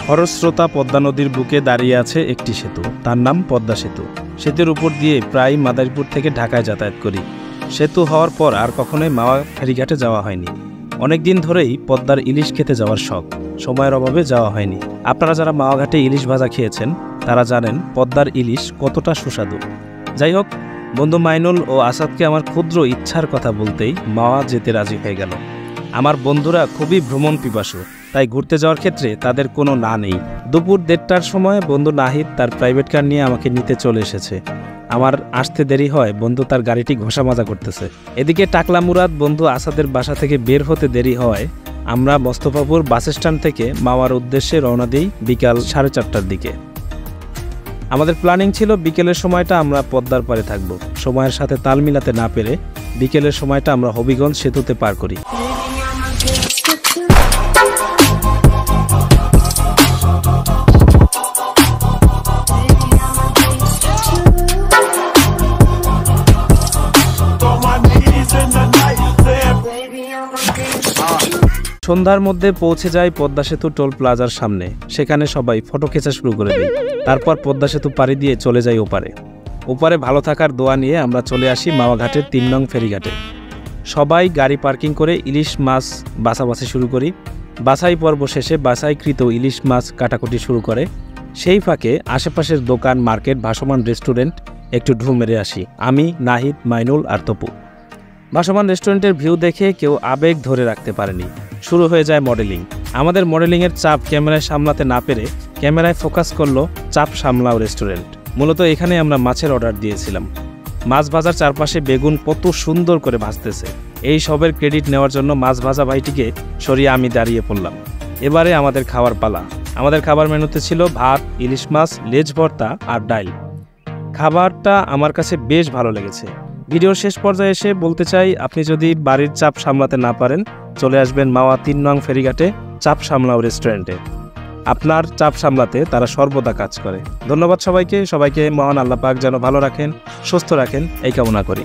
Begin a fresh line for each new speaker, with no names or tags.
খরস্রোতা পদ্মা নদীর বুকে দাঁড়িয়ে আছে একটি সেতু, তার নাম পদ্মা সেতু। সেতুর উপর দিয়ে প্রায় মাদারীপুর থেকে ঢাকায় যাতায়াত করি। সেতু হওয়ার পর আর কখনোই মাওয়া ফেরিঘাটে যাওয়া হয়নি। অনেক দিন ধরেই পদ্মার ইলিশ খেতে যাওয়ার শখ, সময়ের অভাবে যাওয়া হয়নি। আপনারা যারা মাওয়া ঘাটে ইলিশ ভাজা খেয়েছেন তারা জানেন পদ্মার ইলিশ কতটা সুস্বাদু। যাই হোক, বন্ধু মাইনুল ও আসাদকে আমার ক্ষুদ্র ইচ্ছার কথা বলতেই মাওয়া যেতে রাজি হয়ে গেল। আমার বন্ধুরা খুবই ভ্রমণ পিপাসু, তাই ঘুরতে যাওয়ার ক্ষেত্রে তাদের কোনো না নেই। দুপুর 1:30টার সময় বন্ধু নাহিদ তার প্রাইভেট কার নিয়ে আমাকে নিতে চলে এসেছে। আমার আসতে দেরি হয়, বন্ধু তার গাড়িটি ঘষা মাজা করতেছে। এদিকে টাকলা মুরাদ বন্ধু আসাদের বাসা থেকে বের হতে দেরি হওয়ায় আমরা মোস্তফাপুর বাস স্ট্যান্ড থেকে মাওয়ার উদ্দেশ্যে রওনা দিই বিকাল 4:30টার দিকে। আমাদের প্ল্যানিং ছিল বিকেলের সময়টা আমরা পদ্মার পাড়ে থাকব। সময়ের সাথে তাল মিলাতে না পেরে বিকেলের সময়টা আমরা হবিগঞ্জ সেতুতে পার করি। সন্ধ্যার মধ্যে পৌঁছে যায় পদ্মা সেতু টোল প্লাজার সামনে। সেখানে সবাই ফটো খেঁচা শুরু করে দিই। তারপর পদ্মা সেতু পাড়ি দিয়ে চলে যাই ওপারে। ওপারে ভালো থাকার দোয়া নিয়ে আমরা চলে আসি মাওয়া ঘাটের 3 নং ফেরিঘাটে। সবাই গাড়ি পার্কিং করে ইলিশ মাছ বাছাবাছি শুরু করি। বাছাই পর্ব শেষে বাছাইকৃত ইলিশ মাছ কাটাকুটি শুরু করে। সেই ফাঁকে আশেপাশের দোকান, মার্কেট, ভাসমান রেস্টুরেন্ট একটু ঢু মেরে আসি আমি, নাহিদ, মাইনুল আর তপু। ভাসমান রেস্টুরেন্টের ভিউ দেখে কেউ আবেগ ধরে রাখতে পারেনি। শুরু হয়ে যায় মডেলিং। আমাদের মডেলিংয়ের চাপ ক্যামেরায় সামলাতে না পেরে ক্যামেরায় ফোকাস করলো চাপ সামলাও রেস্টুরেন্ট। মূলত এখানে আমরা মাছের অর্ডার দিয়েছিলাম। মাছ ভাজার চারপাশে বেগুন কত সুন্দর করে ভাজতেছে। এই সবের ক্রেডিট নেওয়ার জন্য মাছ ভাজা ভাইটিকে সরিয়ে আমি দাঁড়িয়ে পড়লাম। এবারে আমাদের খাওয়ার পালা। আমাদের খাবার মেনুতে ছিল ভাত, ইলিশ মাছ, লেজ ভর্তা আর ডাল। খাবারটা আমার কাছে বেশ ভালো লেগেছে। ভিডিওর শেষ পর্যায়ে এসে বলতে চাই, আপনি যদি বাড়ির চাপ সামলাতে না পারেন চলে আসবেন মাওয়া 3 নং ফেরিঘাটে চাপ সামলাও রেস্টুরেন্টে। আপনার চাপ সামলাতে তারা সর্বদা কাজ করে। ধন্যবাদ সবাইকে। মহান আল্লাহ পাক যেন ভালো রাখেন, সুস্থ রাখেন এই কামনা করি।